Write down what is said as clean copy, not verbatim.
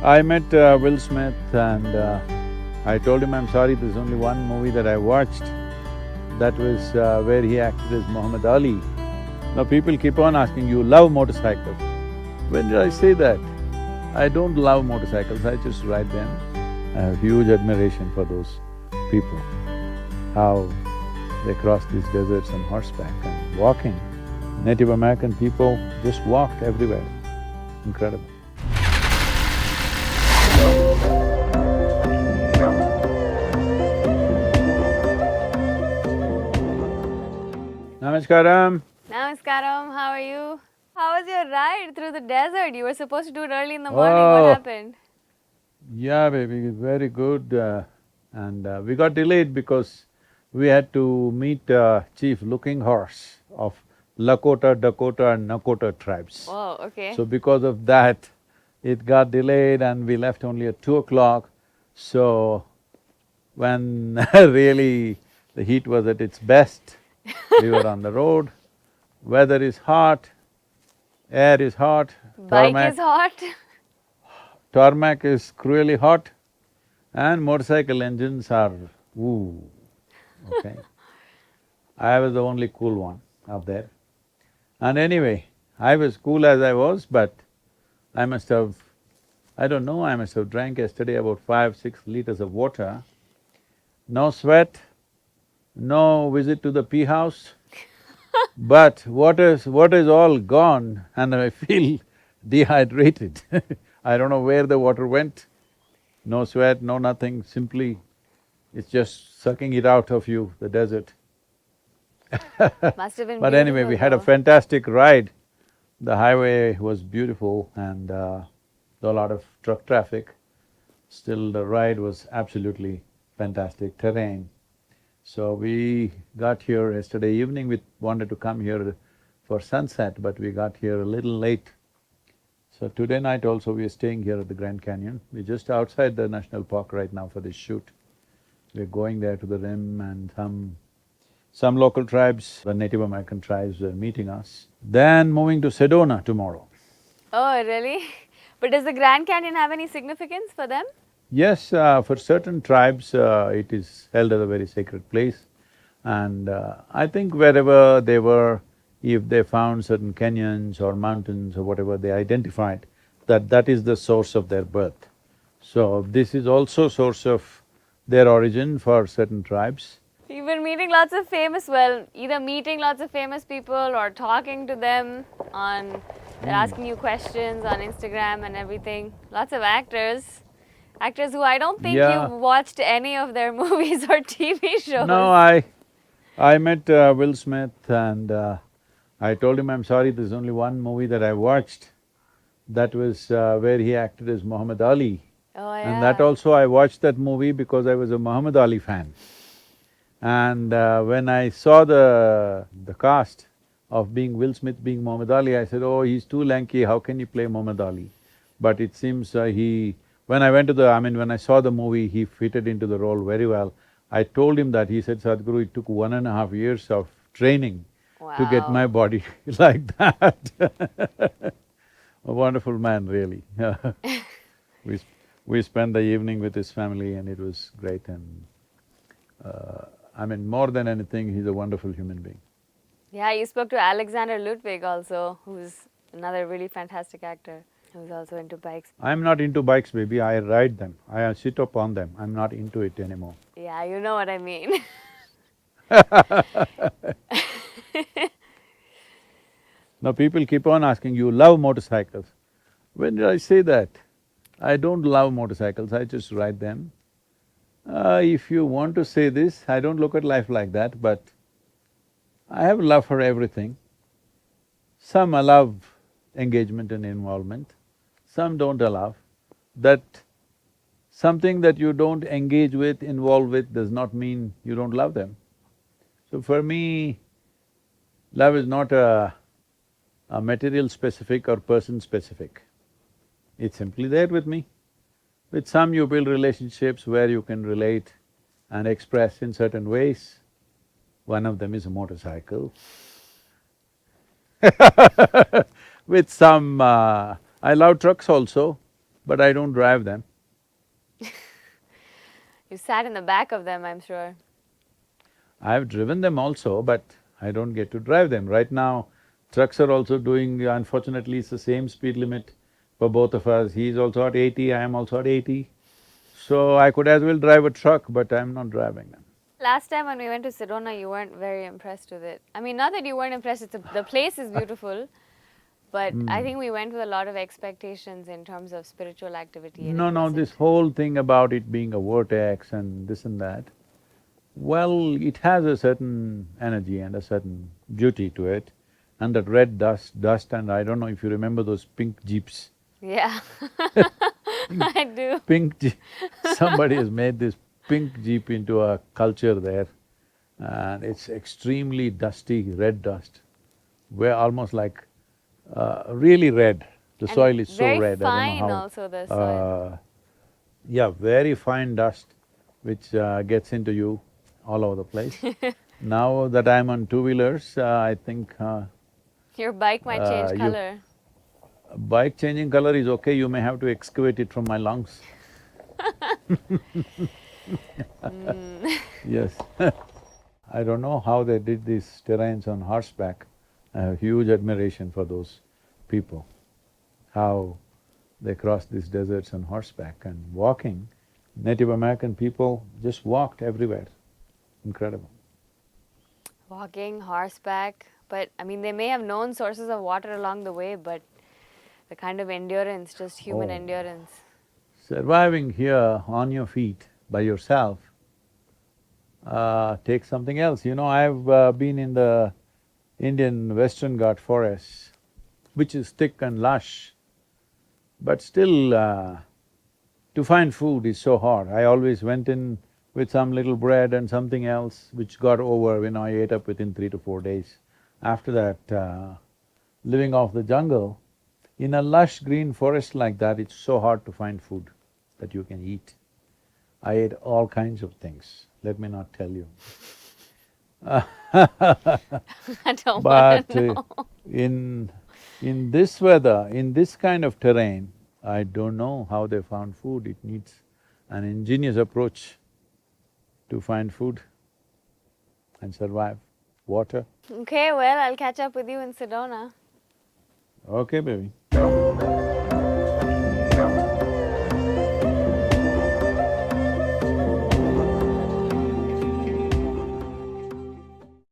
I met Will Smith and I told him I'm sorry, there's only one movie that I watched. That was where he acted as Muhammad Ali. Now people keep on asking, you love motorcycles. When did I say that? I don't love motorcycles, I just ride them. I have huge admiration for those people, how they cross these deserts on horseback and walking. Native American people just walked everywhere, incredible. Namaskaram. Namaskaram, how are you? How was your ride through the desert? You were supposed to do it early in the morning. What Oh, happened? yeah, baby, very good. And we got delayed because we had to meet Chief Looking Horse of Lakota, Dakota and Nakota tribes. Oh, okay. So because of that, it got delayed and we left only at 2 o'clock. So when really the heat was at its best, we were on the road. Weather is hot, air is hot, Bike is hot. tarmac is cruelly hot, and motorcycle engines are ooh, okay. I was the only cool one up there. And anyway, I was cool as I was, but I must have… I don't know, I must have drank yesterday about 5–6 liters of water. No sweat, no visit to the pee house, but what is all gone and I feel dehydrated. I don't know where the water went. No sweat, no nothing, simply it's just sucking it out of you, the desert. Must have been But anyway, we had a though. fantastic ride. The highway was beautiful and a lot of truck traffic. Still, the ride was absolutely fantastic terrain. So we got here yesterday evening, we wanted to come here for sunset, but we got here a little late. So today night also we are staying here at the Grand Canyon. We're just outside the national park right now for this shoot. We're going there to the rim and some local tribes, the Native American tribes are meeting us. Then moving to Sedona tomorrow. Oh, really? But does the Grand Canyon have any significance for them? Yes, for certain tribes, it is held as a very sacred place. And I think wherever they were, if they found certain canyons or mountains or whatever, they identified that that is the source of their birth. So this is also source of their origin for certain tribes. You've been meeting lots of either meeting lots of famous people or talking to them they're asking you questions on Instagram and everything. Lots of actors who I don't think Yeah. you've watched any of their movies or TV shows. No, I met Will Smith and I told him I'm sorry, there's only one movie that I watched. That was where he acted as Muhammad Ali. Oh, yeah. And that also I watched that movie because I was a Muhammad Ali fan. And when I saw the cast of being Will Smith being Muhammad Ali, I said, oh, he's too lanky, how can he play Muhammad Ali? But it seems when I saw the movie, he fitted into the role very well. I told him that, he said, Sadhguru, it took 1.5 years of training to get my body like that. A wonderful man, really. We spent the evening with his family and it was great and more than anything, he's a wonderful human being. Yeah, you spoke to Alexander Ludwig also, who's another really fantastic actor, who's also into bikes. I'm not into bikes, baby, I ride them. I sit upon them, I'm not into it anymore. Yeah, you know what I mean. Now people keep on asking, you love motorcycles. When did I say that? I don't love motorcycles, I just ride them. If you want to say this, I don't look at life like that, but I have love for everything. Some allow engagement and involvement, some don't allow. That something that you don't engage with, involve with, does not mean you don't love them. So for me, love is not a material specific or person specific. It's simply there with me. With some you build relationships where you can relate and express in certain ways. One of them is a motorcycle. With some… I love trucks also. but I don't drive them. You sat in the back of them, I'm sure. I've driven them also, but I don't get to drive them. Right now, trucks are also doing… unfortunately, it's the same speed limit for both of us. He's also at 80, I am also at 80. So I could as well drive a truck, but I'm not driving them. Last time when we went to Sedona, you weren't very impressed with it. I mean, not that you weren't impressed, the place is beautiful, but I think we went with a lot of expectations in terms of spiritual activity and it No, wasn't. this whole thing about it being a vortex and this and that, well, it has a certain energy and a certain beauty to it. And that red dust, and I don't know if you remember those pink jeeps. Yeah, I do. Pink jeep, somebody has made this pink jeep into a culture there, and it's extremely dusty, red dust. We're almost like really red. The And soil is so very red, I fine don't know also, the how… soil. yeah, very fine dust which gets into you all over the place. Now that I'm on two-wheelers, I think Your bike might change you… color. bike changing color is okay, you may have to excavate it from my lungs. Yes. I don't know how they did these terrains on horseback. I have huge admiration for those people, how they crossed these deserts on horseback and walking. Native American people just walked everywhere. Incredible. Walking, horseback, but I mean, they may have known sources of water along the way, but the kind of endurance, just human Oh. endurance. Surviving here on your feet by yourself takes something else. You know, I've been in the Indian Western Ghat forests, which is thick and lush, but still to find food is so hard. I always went in with some little bread and something else which got over, I ate up within 3 to 4 days. After that, living off the jungle, in a lush green forest like that, it's so hard to find food that you can eat. I ate all kinds of things, let me not tell you. I don't want to know. In this weather, in this kind of terrain, I don't know how they found food. It needs an ingenious approach to find food and survive. Water. Okay, well, I'll catch up with you in Sedona. Okay, baby.